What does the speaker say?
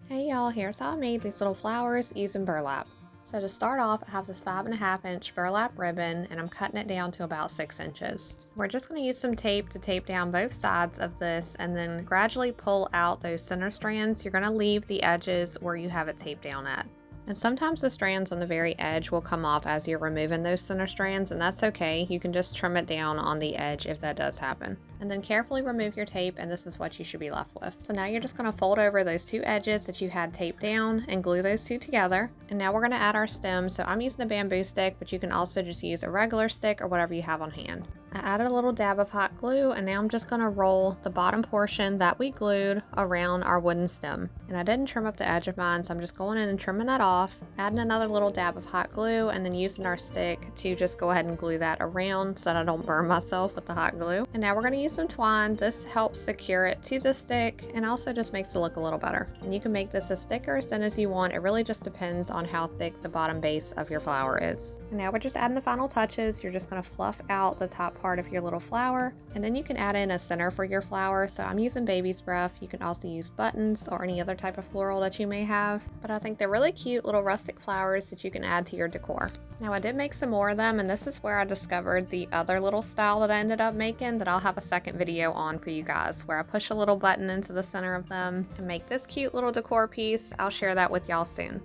Hey y'all, here's how I made these little flowers using burlap. So to start off, I have this 5.5 inch burlap ribbon and I'm cutting it down to about 6 inches. We're just going to use some tape to tape down both sides of this and then gradually pull out those center strands. You're going to leave the edges where you have it taped down at. And sometimes the strands on the very edge will come off as you're removing those center strands, and that's okay. You can just trim it down on the edge if that does happen. And then carefully remove your tape, and this is what you should be left with. So now you're just going to fold over those two edges that you had taped down and glue those two together. And now we're going to add our stem. So I'm using a bamboo stick, but you can also just use a regular stick or whatever you have on hand. I added a little dab of hot glue, and now I'm just going to roll the bottom portion that we glued around our wooden stem. And I didn't trim up the edge of mine, so I'm just going in and trimming that off, adding another little dab of hot glue, and then using our stick to just go ahead and glue that around so that I don't burn myself with the hot glue. And now we're going to use some twine. This helps secure it to the stick and also just makes it look a little better. And you can make this as thick or as thin as you want. It really just depends on how thick the bottom base of your flower is. And now we're just adding the final touches. You're just going to fluff out the top part of your little flower, and then you can add in a center for your flower. So I'm using baby's breath. You can also use buttons or any other type of floral that you may have, but I think they're really cute little rustic flowers that you can add to your decor. Now I did make some more of them, and this is where I discovered the other little style that I ended up making that I'll have a second video on for you guys, where I push a little button into the center of them and make this cute little decor piece. I'll share that with y'all soon.